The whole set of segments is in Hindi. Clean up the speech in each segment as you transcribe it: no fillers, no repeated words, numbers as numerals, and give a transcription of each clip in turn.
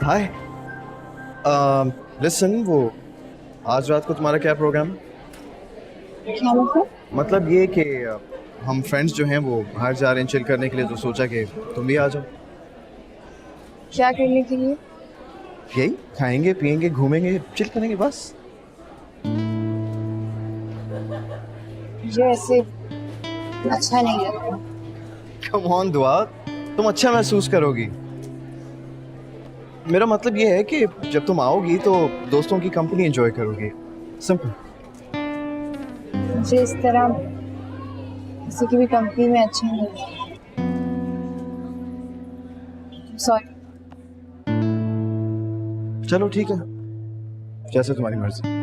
हाय। लिसन, वो आज रात को तुम्हारा क्या प्रोग्राम है? क्या मतलब? मतलब ये कि हम फ्रेंड्स जो हैं वो बाहर जा रहे हैं चिल करने के लिए, तो सोचा कि तुम भी आ जाओ। क्या करने के लिए? यही खाएंगे पिएंगे घूमेंगे चिल करेंगे बस। मुझे ऐसे अच्छा नहीं लगता। कम ऑन दुआ, तुम अच्छा महसूस करोगी। मेरा मतलब ये है कि जब तुम आओगी तो दोस्तों की कंपनी एंजॉय करोगी। सिंपल। मुझे इस तरह किसी की भी कंपनी में अच्छा नहीं लगता। सॉरी। चलो ठीक है, जैसे तुम्हारी मर्जी।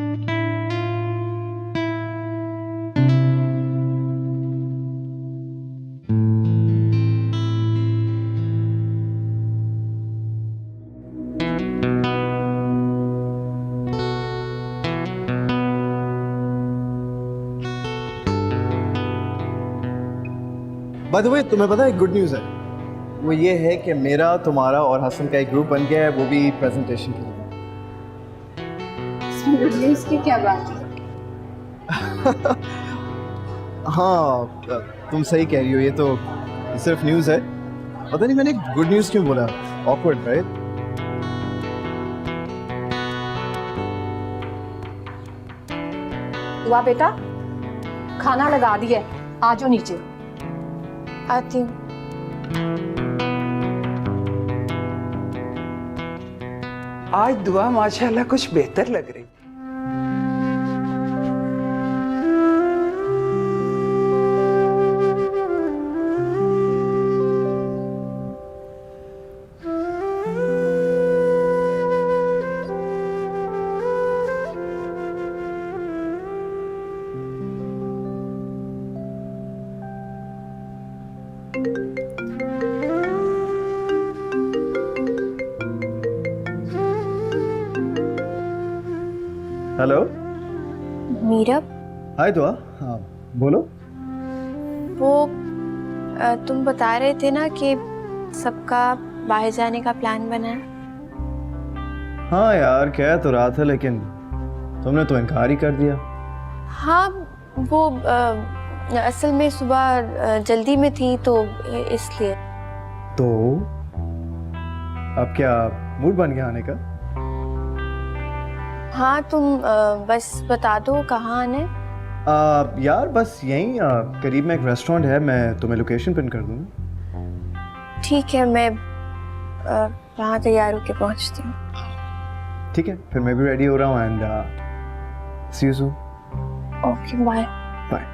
बाय द वे, तुम्हें पता है गुड न्यूज़ है। वो ये है कि मेरा तुम्हारा और हसन का एक ग्रुप बन गया है, वो भी प्रेजेंटेशन के लिए। इसमें गुड न्यूज़ की क्या बात है? हाँ, तुम सही कह रही हो, ये तो सिर्फ न्यूज़ है। पता नहीं मैंने गुड न्यूज़ क्यों बोला। Awkward right? हुआ बेटा, खाना लगा दिया, आ जाओ नीचे। आती हूँ। आज दुआ माशाल्लाह कुछ बेहतर लग रही। हेलो। मीरा, हाय दुआ। हाँ बोलो। वो तुम बता रहे थे ना कि सबका बाहर जाने का प्लान बना है। हाँ यार, कह तो रहा था लेकिन तुमने तो इनकार ही कर दिया। हाँ, वो असल में सुबह जल्दी में थी तो इसलिए। तो अब क्या मूड बन गया आने का? हाँ, तुम बस बता दो कहाँ आना है। यार बस यहीं करीब में एक रेस्टोरेंट है, मैं तुम्हें लोकेशन पिन कर दूंगा। ठीक है, मैं वहाँ तैयार होके पहुँचती हूँ। ठीक है, फिर मैं भी रेडी हो रहा हूँ and see you soon. Okay, bye. Bye.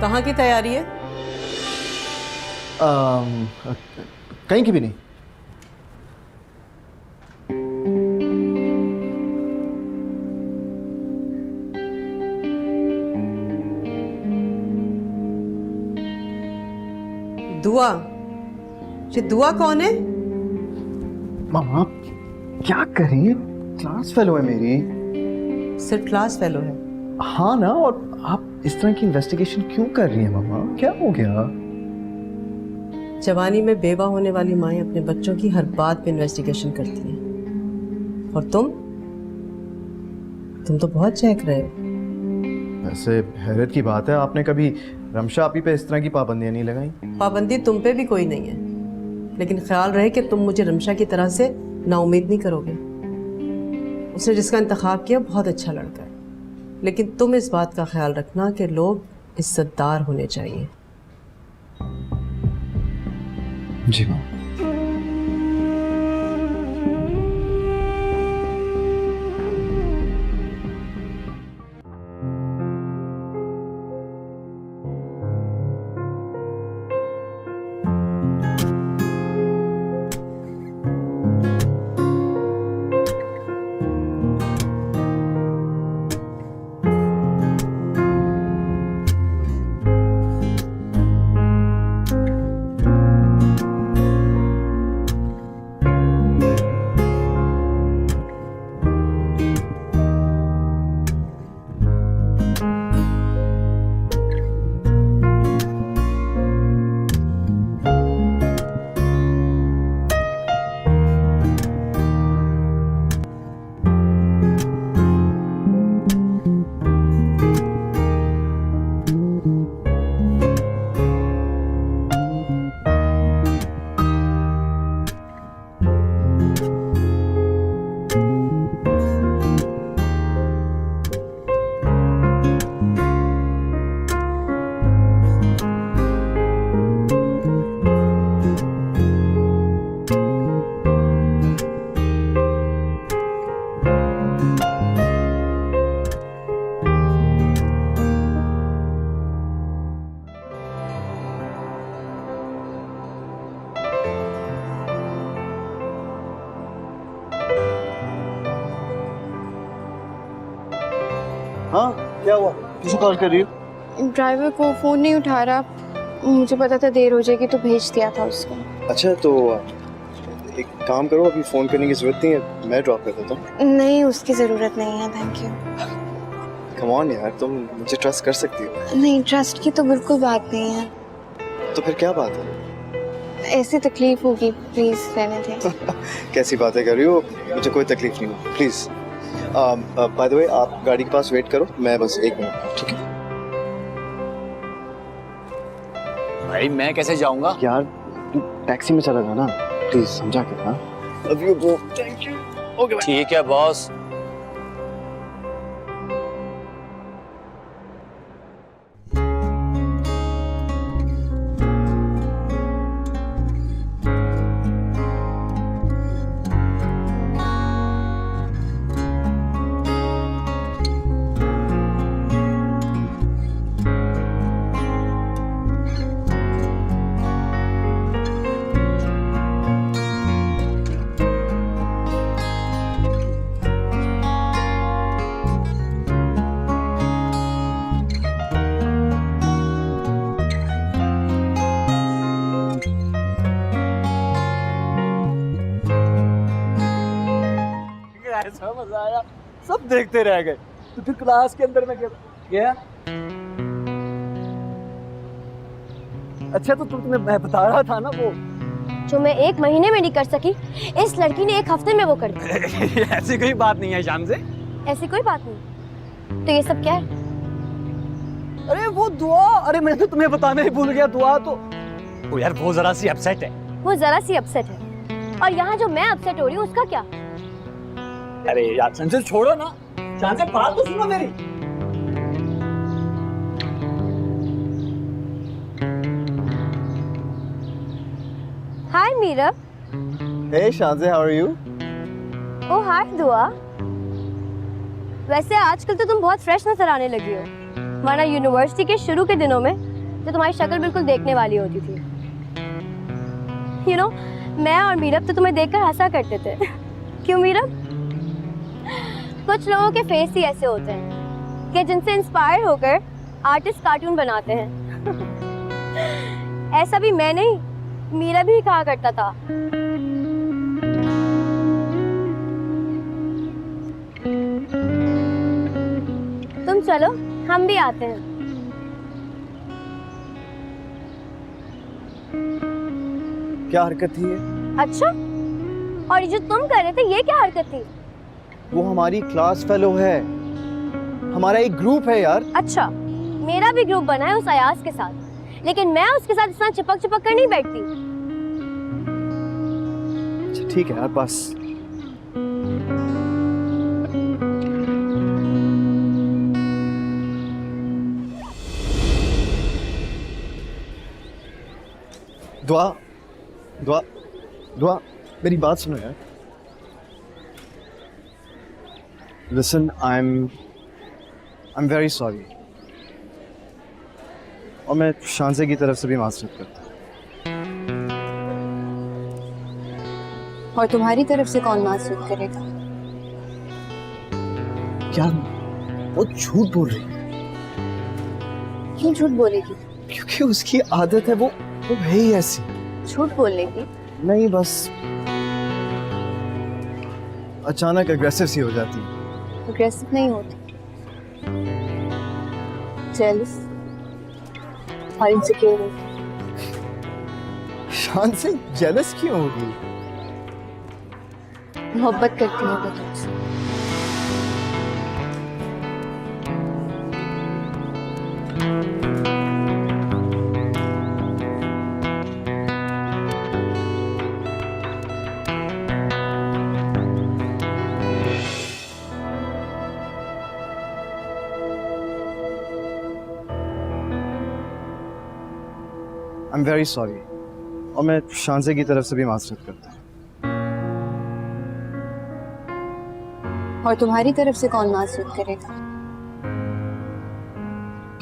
कहाँ की तैयारी है? कहीं की भी नहीं। दुआ। ये दुआ कौन है? मामा क्या करें, क्लास फेलो है मेरी। सिर्फ क्लास फेलो है? हाँ ना, और आप इस तरह की इन्वेस्टिगेशन क्यों कर रही हैं मामा? क्या हो गया? जवानी में बेवा होने वाली माएँ अपने बच्चों की हर बात पे इन्वेस्टिगेशन करती हैं। और तुम तो बहुत चहक रहे हो। वैसे हैरत की बात है, आपने कभी रमशा आपी पे इस तरह की पाबंदियां नहीं लगाई? पाबंदी तुम पे भी कोई नहीं है, लेकिन ख्याल रहे कि तुम मुझे रमशा की तरह से नाउम्मीद नहीं करोगे। उसने जिसका इंतखाब किया बहुत अच्छा लड़का है, लेकिन तुम इस बात का ख्याल रखना कि लोग इज्जतदार होने चाहिए। जी माँ। क्या हुआ? किसी कॉल कर रही हो? ड्राइवर को फ़ोन नहीं उठा रहा, मुझे पता था देर हो जाएगी तो भेज दिया था उसको। अच्छा तो एक काम करो, अभी फ़ोन करने की ज़रूरत नहीं है, मैं ड्रॉप कर देता हूँ। नहीं, उसकी ज़रूरत नहीं है, थैंक यू। कम ऑन यार, तुम मुझे ट्रस्ट कर सकती हो। नहीं, ट्रस्ट की तो बिल्कुल बात नहीं है। तो फिर क्या बात है? ऐसी तकलीफ होगी, प्लीज़ रहने दें। कैसी बातें कर रही हो? मुझे कोई तकलीफ नहीं हो, प्लीज़। बाय द वे, आप गाड़ी के पास वेट करो, मैं बस 1 मिनट, ठीक है? भाई मैं कैसे जाऊंगा? यार तू टैक्सी में चला जा ना, प्लीज़ समझा के। हाँ, love you bro, thank you. Okay bye. ठीक है बॉस। ऐसा मजा आया, सब देखते रह गए। तो फिर क्लास के अंदर में गया। अच्छा तो तुम्हें मैं बता रहा था ना, वो जो मैं 1 महीने में नहीं कर सकी, इस लड़की ने 1 हफ्ते में वो कर दी। ऐसी कोई बात नहीं है शान से। ऐसी कोई बात नहीं। तो ये सब क्या है? अरे वो दुआ, अरे मैं तो तुम्हें बताना ही भूल गया। दुआ तो वो यार वो जरा सी अपसेट है। वो जरा सी अपसेट है, और यहाँ जो मैं अपसेट हो रही हूँ उसका क्या? अरे यार संजय छोड़ो ना, शान से बात तो सुनो मेरी। हाय Meerab. Hey Shanze, how are you? ओ हाय दुआ। वैसे आजकल तो तुम बहुत फ्रेश नजर आने लगी हो, वरना यूनिवर्सिटी के शुरू के दिनों में तो तुम्हारी शक्ल बिल्कुल देखने वाली होती थी। मैं और मीरब तो तुम्हें देखकर हंसा करते थे। क्यों मीरब? कुछ लोगों के फेस ही ऐसे होते हैं कि जिनसे इंस्पायर होकर आर्टिस्ट कार्टून बनाते हैं। ऐसा भी मैं नहीं, मीरा भी कहा करता था। तुम चलो, हम भी आते हैं। क्या हरकत थी ये? अच्छा, और ये जो तुम कर रहे थे ये क्या हरकत थी? वो हमारी क्लास फेलो है, हमारा एक ग्रुप है यार। अच्छा, मेरा भी ग्रुप बना है उस अयाज के साथ, लेकिन मैं उसके साथ इतना चिपक चिपक कर नहीं बैठती। अच्छा ठीक है यार, बस। दुआ दुआ दुआ, मेरी बात सुनो यार। Listen, I'm very sorry। और मैं शांसे की तरफ से भी माफ़ी करता हूँ। और तुम्हारी तरफ से कौन मासूम करेगा? क्या वो झूठ बोल रही है? क्यों झूठ बोलेगी? क्योंकि उसकी आदत है, वो है ही ऐसी। झूठ बोलने की? नहीं, बस अचानक अग्रेसिव सी हो जाती है। अग्रेसिव नहीं होती, जेलस और इनसिक्योर होती। शान से जेलस क्यों होगी? मोहब्बत करती है वो तुमसे। I'm very sorry। और मैं शांसे की तरफ से भी माफ़ी करता हूँ। और तुम्हारी तरफ से कौन मासूम करेगा?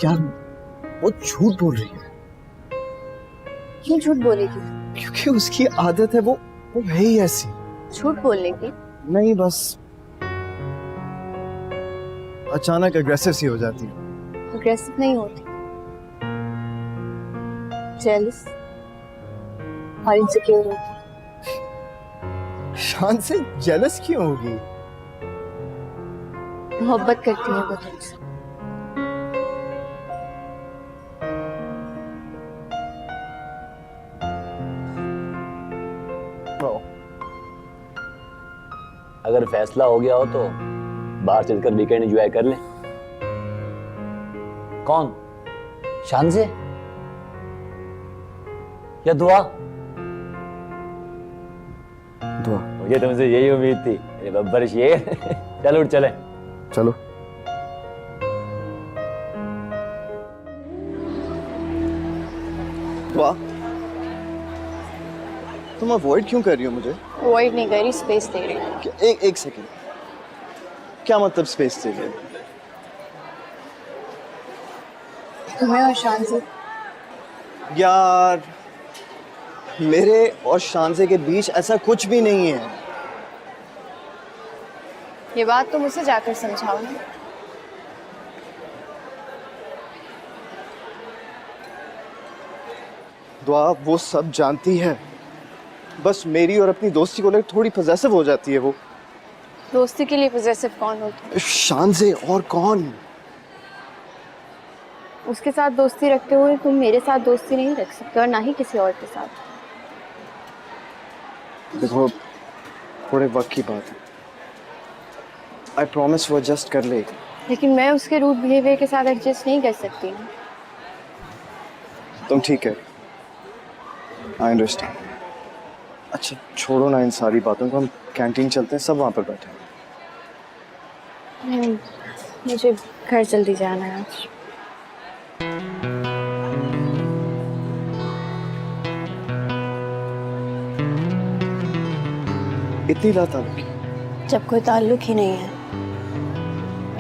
क्या वो झूठ बोल रही है? क्यों झूठ बोलेगी? क्योंकि उसकी आदत है, वो है ही ऐसी। झूठ बोलने की? नहीं, बस अचानक अग्रेसिव सी हो जाती है। अग्रेसिव नहीं होती, जेलस और इनसिक्योर होती। शान से जेलस क्यों होगी? मोहब्बत करती है वो तुमसे। अगर फैसला हो गया हो तो बाहर चलकर वीकेंड एंजॉय कर ले। कौन? शान से या दुआ? दुआ। मुझे तुमसे यही उम्मीद थी अरे बब्बर शेर। चल उठ चले। चलो। दुआ, तुम अवॉइड क्यों कर रही हो मुझे? अवॉइड नहीं कर रही, स्पेस दे रही हूँ। एक सेकेंड, क्या मतलब स्पेस दे रही हो? तुम्हें और शान से। यार मेरे और शानजे के बीच ऐसा कुछ भी नहीं है। ये बात तो मुझसे जाकर समझाओ ना। दुआ वो सब जानती है, बस मेरी और अपनी दोस्ती को लेकर थोड़ी पजेसिव हो जाती है वो। दोस्ती के लिए पजेसिव कौन होता है? शानजे और कौन? उसके साथ दोस्ती रखते हुए तुम मेरे साथ दोस्ती नहीं रख सकते और ना ही किसी और के साथ। देखो थोड़े वक्त की बात है, आई प्रॉमिस वो एडजस्ट कर लेगी। लेकिन मैं उसके रूड बिहेवियर के साथ एडजस्ट नहीं कर सकती ना। तुम ठीक है, आई अंडरस्टैंड। अच्छा छोड़ो ना इन सारी बातों को, हम कैंटीन चलते हैं, सब वहाँ पर बैठे हैं। मुझे घर जल्दी जाना है आज। इतनी लाताल्लुकी? जब कोई ताल्लुक ही नहीं है,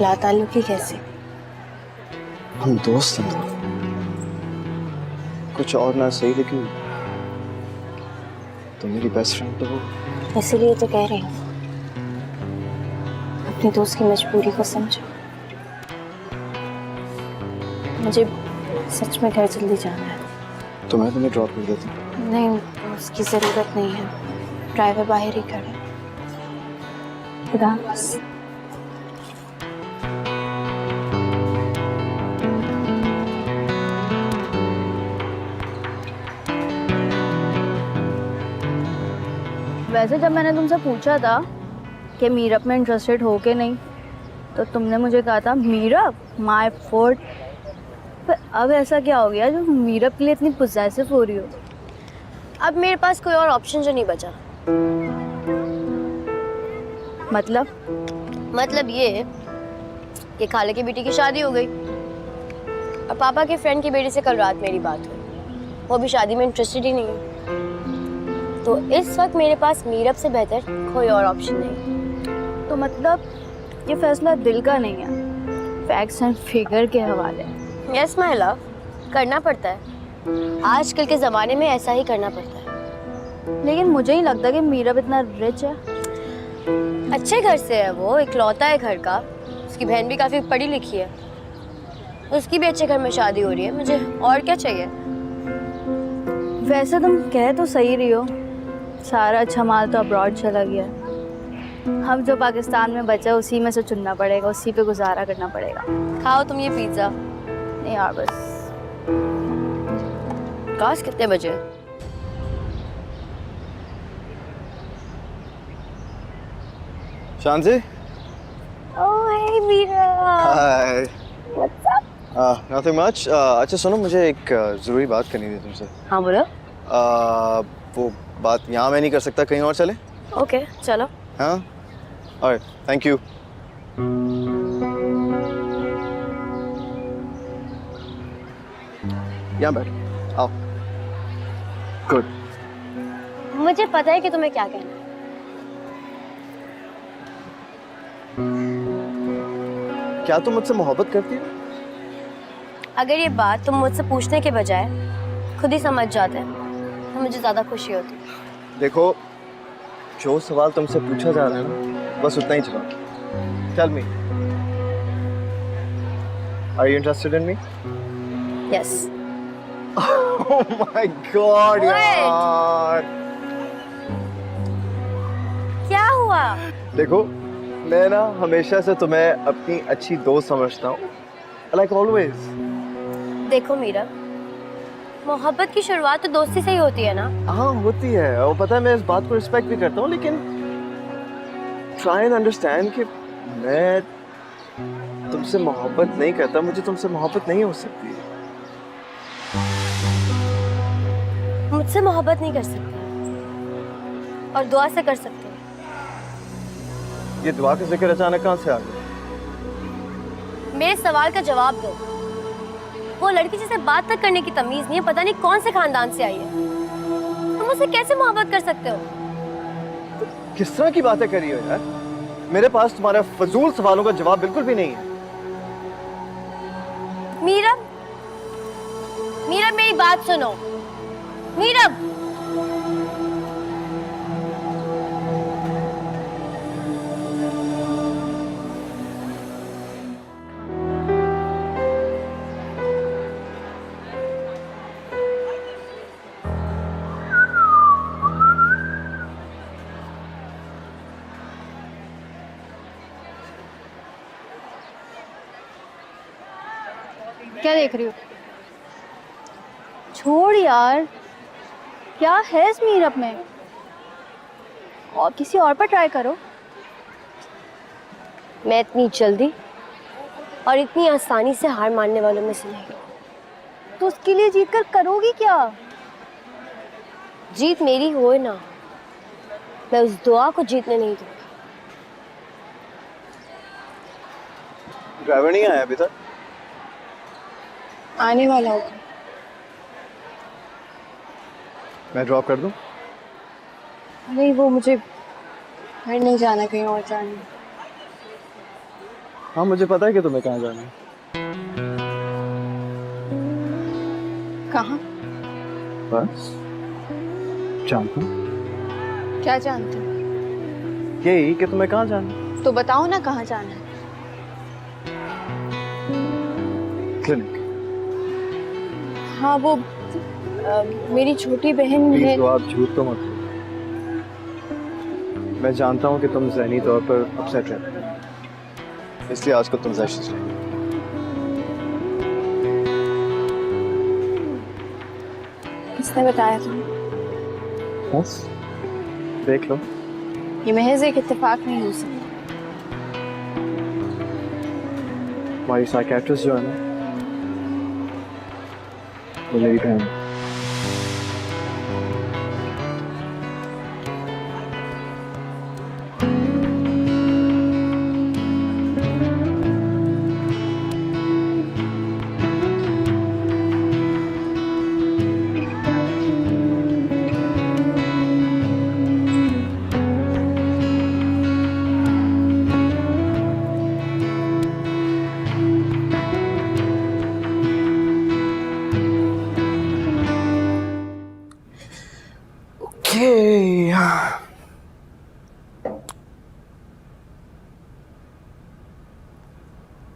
लाताल्लुकी कैसे? हम दोस्त हैं, कुछ और ना सही लेकिन तुम मेरी बेस्ट फ्रेंड तो हो। इसीलिए तो कह रही हूँ, अपनी दोस्त की मजबूरी को समझो। मुझे सच में घर जल्दी जाना है। तो मैं तुम्हें ड्रॉप कर देती हूँ। नहीं, उसकी ज़रूरत नहीं है, ड्राइवर बाहर ही खड़ा है। खुदा हाफ़िज़। वैसे जब मैंने तुमसे पूछा था कि मीरअप में इंटरेस्टेड हो के नहीं, तो तुमने मुझे कहा था मीरअप माय फोर्ट। पर अब ऐसा क्या हो गया जो मीरअप के लिए इतनी पोजेसिव हो रही हो? अब मेरे पास कोई और ऑप्शन जो नहीं बचा। मतलब ये कि खाले की बेटी की शादी हो गई और पापा के फ्रेंड की बेटी से कल रात मेरी बात हुई, वो भी शादी में इंटरेस्टेड ही नहीं है। तो इस वक्त मेरे पास मीरअप से बेहतर कोई और ऑप्शन नहीं। तो मतलब ये फैसला दिल का नहीं है, फैक्ट्स एंड फिगर के हवाले। यस माय लव, करना पड़ता है, आजकल के ज़माने में ऐसा ही करना पड़ता है। लेकिन मुझे ही लगता कि मीरअप इतना रिच है। अच्छे घर से है वो, इकलौता है घर का, उसकी बहन भी काफ़ी पढ़ी लिखी है, उसकी भी अच्छे घर में शादी हो रही है, मुझे और क्या चाहिए। वैसे तुम कह तो सही रही हो, सारा अच्छा माल तो अब्रॉड चला गया है। हम जो पाकिस्तान में बचा उसी में से चुनना पड़ेगा, उसी पे गुजारा करना पड़ेगा। खाओ तुम ये पिज़्ज़ा। नहीं यार बस। काश कितने बजे? शानजे? Oh hey Meera. Hi. What's up? Nothing much. अच्छा सुनो, मुझे एक ज़रूरी बात करनी थी तुमसे। हाँ बोलो। वो बात यहाँ मैं नहीं कर सकता, कहीं और चले? ओके चलो। हाँ ऑलराइट, थैंक यू। यहाँ बैठ, आओ। गुड। मुझे पता है कि तुम्हें क्या कहना है। क्या तुम मुझसे मोहब्बत करती हो? अगर ये बात तुम मुझसे पूछने के बजाय खुद ही समझ जाते तो मुझे ज़्यादा खुशी होती। देखो जो सवाल तुमसे पूछा जा रहा है ना, बस उतना ही जवाब। Tell me, Are you interested in me? Yes. Oh my God, Wait. यार. क्या हुआ? देखो, मैं ना हमेशा से तुम्हें अपनी अच्छी दोस्त समझता हूँ. Like always. देखो मीरा, मोहब्बत की शुरुआत तो दोस्ती से ही होती है ना. हाँ होती है, और पता है मैं इस बात को रिस्पेक्ट भी करता हूँ, लेकिन try and understand कि मैं तुमसे मोहब्बत नहीं करता, मुझे तुमसे मोहब्बत नहीं हो सकती. मुझसे मोहब्बत नहीं कर सकते और दुआ से कर सकते हो. ये दुआ का जिक्र अचानक कहाँ से आ गया? मेरे सवाल का जवाब दो. वो लड़की जिसे बात तक करने की तमीज नहीं है, पता नहीं कौन से खानदान से आई है. तुम मुझसे कैसे मोहब्बत कर सकते हो? किस तरह की बातें कर रही हो यार? मेरे पास तुम्हारे फजूल सवालों का जवाब बिल्कुल भी नहीं है. मीरा, मीरा मेरी बात सुनो. मीरा, क्या देख रही हो? छोड़ यार, क्या है इस मीरअप में? और किसी और पर ट्राई करो. मैं इतनी जल्दी और इतनी आसानी से हार मानने वालों में से नहीं हूं. तो उसके लिए जीत कर करोगी क्या? जीत मेरी हो ना, मैं उस दुआ को जीतने नहीं दूंगी. ड्राइवर नहीं आया अभी तक? आने वाला होगा. मैं ड्रॉप कर दूं? नहीं, वो मुझे घर नहीं जाना, कहीं और जाना. हाँ मुझे पता है कि तुम्हें कहाँ जाना है. कहाँ? बस जानता हूँ. क्या जानते हो? यही कि तुम्हें कहाँ जाना है. तो बताओ ना कहाँ जाना है. क्लिनिक. हाँ वो मेरी छोटी बहन है. प्लीज आप झूठ तो मत बोलो. मैं जानता हूँ कि तुम ज़हनी तौर पर अपसेट रहते हो, इसलिए आजकल तुम जैसे रहे. किसने बताया तुम्हें? बस देख लो. ये महज एक इत्तेफाक नहीं हो सकता. हमारी साइकेट्रिस्ट जो है ना, वो मेरी बहन है.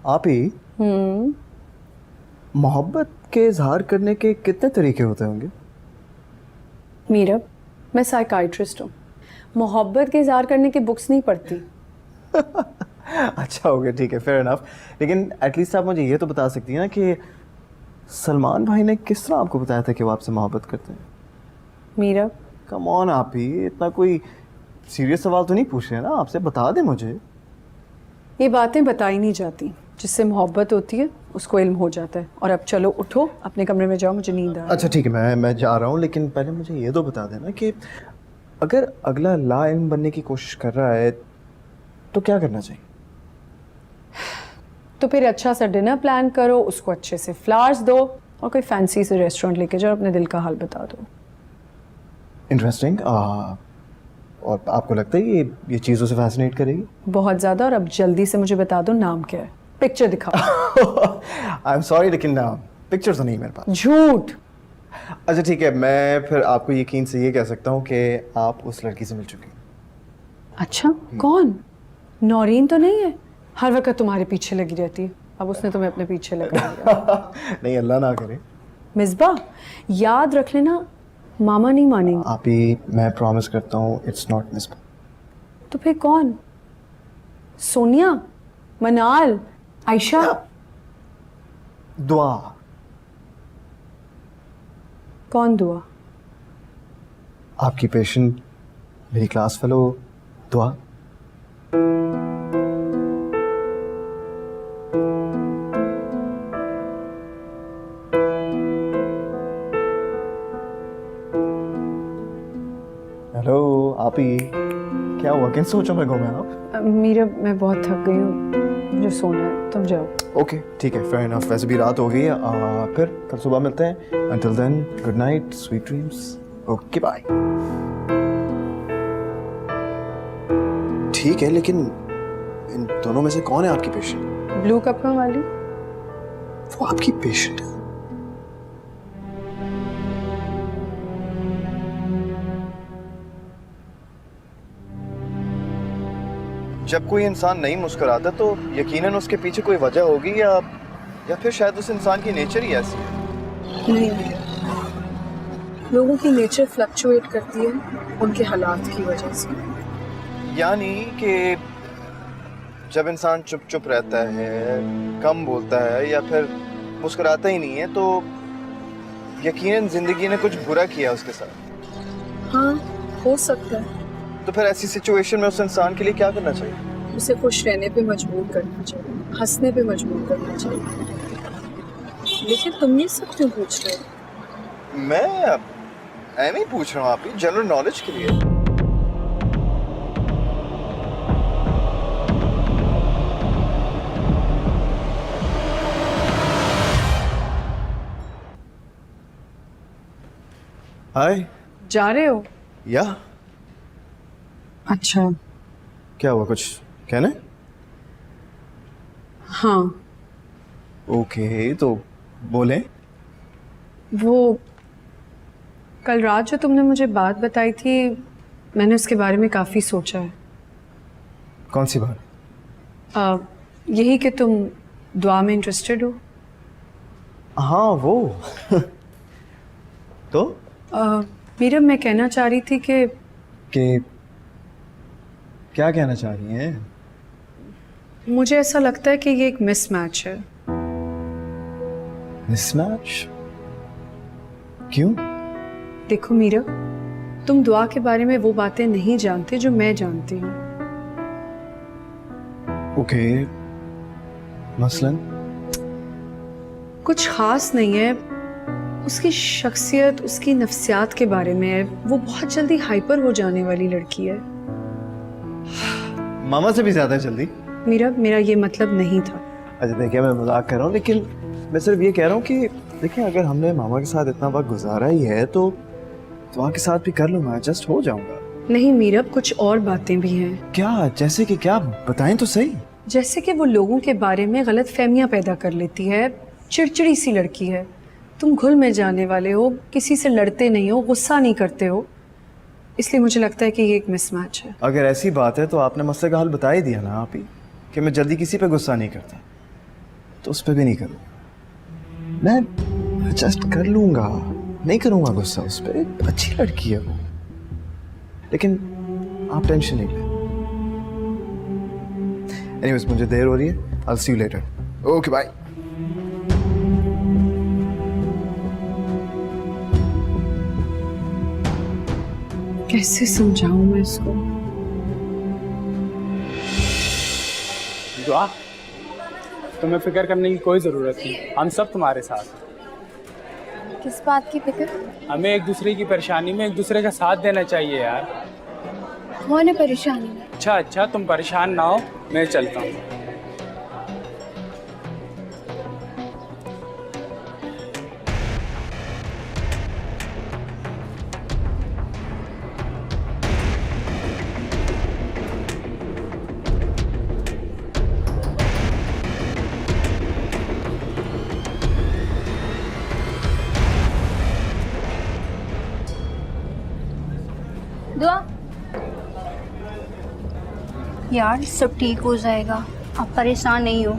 आप ही मोहब्बत के इजहार करने के कितने तरीके होते होंगे? मीरा, मैं साइकाइट्रिस्ट हूँ. मोहब्बत के इजहार करने की बुक्स नहीं पढ़ती. अच्छा हो गया, ठीक है, फेयर इनफ. लेकिन एटलीस्ट आप मुझे ये तो बता सकती हैं ना कि सलमान भाई ने किस तरह आपको बताया था कि वो आपसे मोहब्बत करते हैं? मीरा, कम ऑन आप ही, इतना कोई सीरियस सवाल तो नहीं पूछ रहे हैं ना, आपसे बता दें मुझे. ये बातें बताई नहीं जाती. जिससे मोहब्बत होती है उसको इल्म हो जाता है. और अब चलो उठो, अपने कमरे में जाओ, मुझे नींद आ रही है. अच्छा ठीक है, मैं जा रहा हूँ, लेकिन पहले मुझे ये तो बता देना कि अगर अगला ला इल्म बनने की कोशिश कर रहा है तो क्या करना चाहिए? तो फिर अच्छा सा डिनर प्लान करो, उसको अच्छे से फ्लावर्स दो और कोई फैंसी से रेस्टोरेंट लेके जाओ, अपने दिल का हाल बता दो. इंटरेस्टिंग. और आपको लगता है ये चीज़ों से फैसिनेट करेगी? बहुत ज़्यादा. और अब जल्दी से मुझे बता दो नाम क्या है. पिक्चर दिखाओ. आई एम सॉरी, लेकिन पिक्चर तो नहीं मेरे पास. झूठ. अच्छा ठीक है, मैं फिर आपको यकीन से ये कह सकता हूँ कि आप उस लड़की से मिल चुकी हैं. अच्छा, कौन? नौरीन तो नहीं है? हर वक्त तुम्हारे पीछे लगी रहती है. अब उसने तुम्हें अपने पीछे लगा दिया। नहीं, अल्लाह ना करे। मिसबा, याद रख लेना, मामा नहीं मानेंगे। आप ही, मैं प्रॉमिस करता हूँ इट्स नॉट मिस। तो फिर कौन? सोनिया, मनाल, आयशा? दुआ। कौन दुआ? आपकी पेशेंट, मेरी क्लास फेलो दुआ। हेलो आप ही, क्या हुआ, किन सोचों में घूमे आप? मीरा, मैं बहुत थक गई हूँ, मुझे सोना है, तुम जाओ। ओके ठीक है, फेयर इनफ। वैसे भी रात हो गई है, फिर कल सुबह मिलते हैं। Until then good night, sweet dreams. Okay bye. ठीक है, लेकिन इन दोनों में से कौन है आपकी पेशेंट? ब्लू कपड़ों वाली? वो आपकी पेशेंट है? जब कोई इंसान नहीं मुस्कुराता तो यकीनन उसके पीछे कोई वजह होगी, या फिर शायद उस इंसान की नेचर ही ऐसी है। नहीं मीरा, लोगों की नेचर फ्लक्चुएट करती है उनके हालात की वजह से। यानी कि जब इंसान चुप चुप रहता है, कम बोलता है या फिर मुस्कुराता ही नहीं है, तो यकीनन जिंदगी ने कुछ बुरा किया उसके साथ। हाँ, हो सकता है। तो फिर ऐसी सिचुएशन में उस इंसान के लिए क्या करना चाहिए? उसे खुश रहने पे मजबूर करना चाहिए, हंसने पे मजबूर करना चाहिए। लेकिन तुम ये सब क्यों पूछ रहे हो? मैं ऐसे ही पूछ रहा हूँ, आप ही जनरल नॉलेज के लिए। हाय। जा रहे हो? या अच्छा। क्या हुआ, कुछ कहने? हाँ, ओके तो बोले। वो कल रात जो तुमने मुझे बात बताई थी, मैंने उसके बारे में काफ़ी सोचा है। कौन सी बात? यही कि तुम दुआ में इंटरेस्टेड हो। हाँ वो तो मीरा, मैं कहना चाह रही थी कि क्या कहना चाह रही हैं? मुझे ऐसा लगता है कि ये एक मिसमैच है। मिसमैच? क्यों? देखो मीरा, तुम दुआ के बारे में वो बातें नहीं जानते जो मैं जानती हूँ। ओके, मसलन? कुछ खास नहीं है, उसकी शख्सियत, उसकी नफ्सियात के बारे में है। वो बहुत जल्दी हाइपर हो जाने वाली लड़की है। मामा से भी ज्यादा जल्दी? मीरा, मेरा ये मतलब नहीं था। अच्छा देखिए, मैं मजाक कर रहा हूँ, लेकिन मैं सिर्फ ये कह रहा हूँ कि देखिए, अगर हमने मामा के साथ इतना वक्त गुजारा ही है तो दुआ के साथ भी कर लूँगा, एडजस्ट हो जाऊंगा। नहीं मीरा, कुछ और बातें भी हैं। क्या? जैसे कि क्या, बताएं तो सही। जैसे कि वो लोगों के बारे में गलत फहमियाँ पैदा कर लेती है, चिड़चिड़ी सी लड़की है। तुम घुल मिल जाने वाले हो, किसी से लड़ते नहीं हो, गुस्सा नहीं करते हो, इसलिए मुझे लगता है कि ये एक मिसमैच है। अगर ऐसी बात है तो आपने मसले का हल बता ही दिया ना आप ही, कि मैं जल्दी किसी पे गुस्सा नहीं करता, तो उस पर भी नहीं करूँगा। मैं एडजस्ट कर लूँगा, नहीं करूँगा गुस्सा उस पर। अच्छी लड़की है वो, लेकिन आप टेंशन नहीं लें। एनीवेज, मुझे देर हो रही है, I will see you later. Okay bye. कैसे समझाऊं मैं इसको? दुआ, तुम्हें फिक्र करने की कोई ज़रूरत नहीं, हम सब तुम्हारे साथ हैं। किस बात की फिक्र? हमें एक दूसरे की परेशानी में एक दूसरे का साथ देना चाहिए यार। कौन है परेशानी में? अच्छा, तुम परेशान ना हो, मैं चलता हूँ। दुआ, यार सब ठीक हो जाएगा, आप परेशान नहीं हो।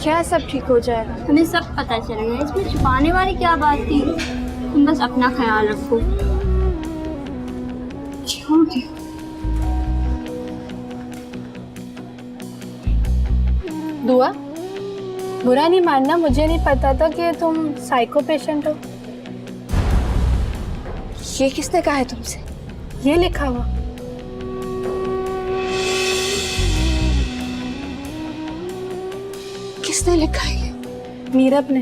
क्या सब ठीक हो जाएगा? हमें सब पता चलेगा, इसमें छुपाने वाली क्या बात थी? तुम बस अपना ख्याल रखो। दुआ, बुरा नहीं मानना, मुझे नहीं पता था कि तुम साइको पेशेंट हो। ये किसने कहा है तुमसे? ये लिखा हुआ। किसने लिखा है ये? मीरब ने।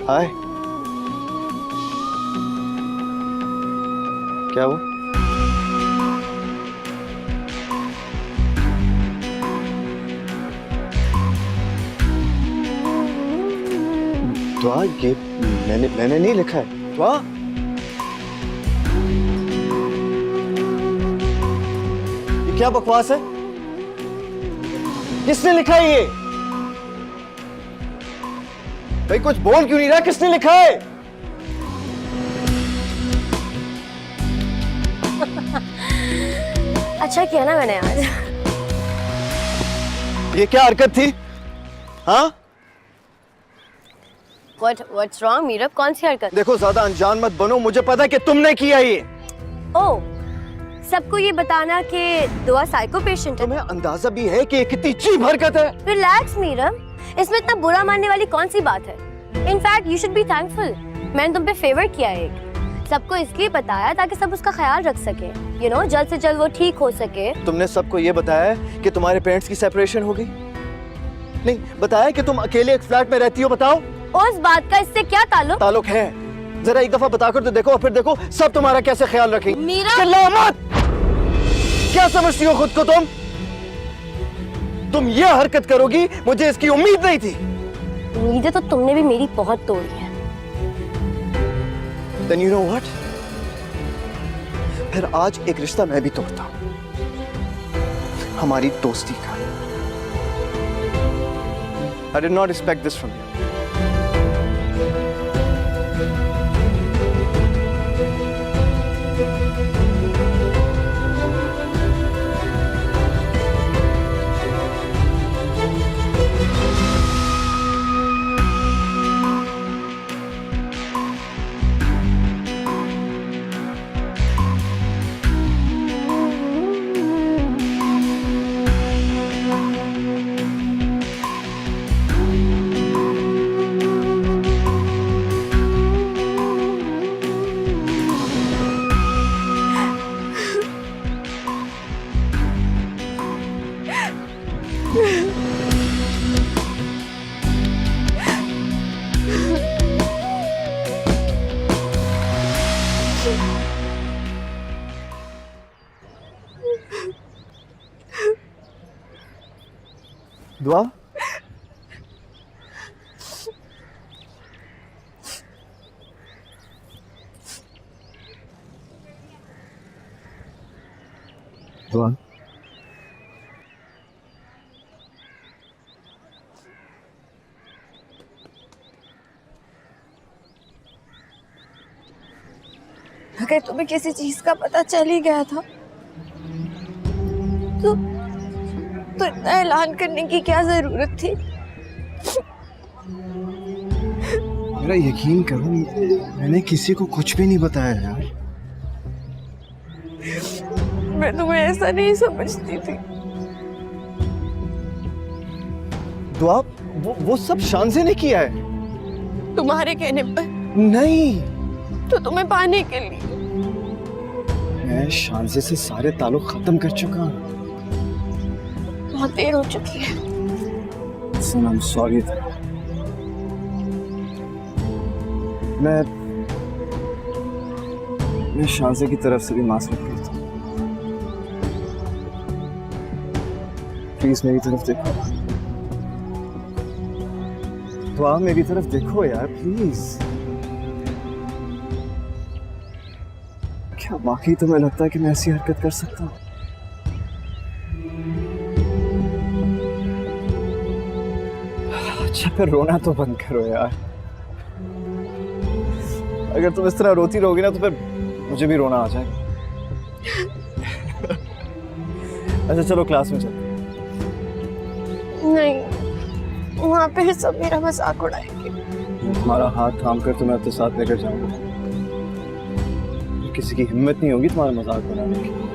हाय, क्या हुआ? दुआ, ये मैंने नहीं लिखा है। दुआ, ये क्या बकवास है? किसने लिखा है ये? भाई कुछ बोल क्यों नहीं रहा? किसने लिखा है? अच्छा किया ना मैंने आज। ये क्या हरकत थी? हाँ? What's wrong, Meerab? कौन सी हरकत? देखो, ज्यादा अनजान मत बनो, मुझे पता है कि तुमने किया ये। ओह, सबको ये बताना कि दुआ साइको पेशेंट है। तुम्हें अंदाजा भी है कि ये कितनी चीप हरकत है? रिलैक्स मीरब, इसमें इतना बुरा मानने वाली कौन सी बात है? In fact you should be thankful. मैंने तुम पे फेवर किया है एक। सबको इसलिए बताया ताकि सब उसका ख्याल रख सके, यू नो, जल्द से जल्द वो ठीक हो सके। तुमने सबको ये बताया कि तुम्हारे पेरेंट्स की सेपरेशन हो गई? नहीं बताया कि तुम अकेले एक फ्लैट में रहती हो? बताओ। उस बात का इससे क्या ताल्लुक? ताल्लुक है, जरा एक दफा बताकर तो देखो, फिर देखो सब तुम्हारा कैसे ख्याल रखेंगे। मीरा, चिल्लाओ मत। क्या समझती हो खुद को तुम ये हरकत करोगी? मुझे इसकी उम्मीद नहीं थी। उम्मीदें तो तुमने भी मेरी बहुत तोड़ी है। Then you know what? फिर आज एक रिश्ता मैं भी तोड़ता हूं, हमारी दोस्ती का। I did not expect this from you. दुआ, दुआ, अगर तुम्हें किसी चीज का पता चल ही गया था तो इतना ऐलान करने की क्या जरूरत थी? मेरा यकीन करो, मैंने किसी को कुछ भी नहीं बताया यार। मैं तुम्हें ऐसा नहीं समझती थी। दुआ, वो सब शानज़े ने किया है। तुम्हारे कहने पर? नहीं, तो तुम्हें पाने के लिए। मैं शानज़े से सारे ताल्लुक खत्म कर चुका हूँ। बहुत देर हो चुकी है। Listen, I'm sorry. मैं शानज़े की तरफ से भी माफ़ी करता हूँ। प्लीज मेरी तरफ देखो। दुआ, मेरी तरफ देखो यार, प्लीज। क्या वाकई तुम्हें लगता है कि मैं ऐसी हरकत कर सकता हूँ? अच्छा, फिर रोना तो बंद करो यार। अगर तुम इस तरह रोती रहोगी ना तो फिर मुझे भी रोना आ जाएगा। अच्छा चलो क्लास में चलते हैं। वहाँ पे सब मेरा मजाक उड़ाएंगे। तुम्हारा हाथ थाम कर तुम्हें अपने साथ लेकर जाऊंगा। किसी की हिम्मत नहीं होगी तुम्हारा मजाक बनाने की।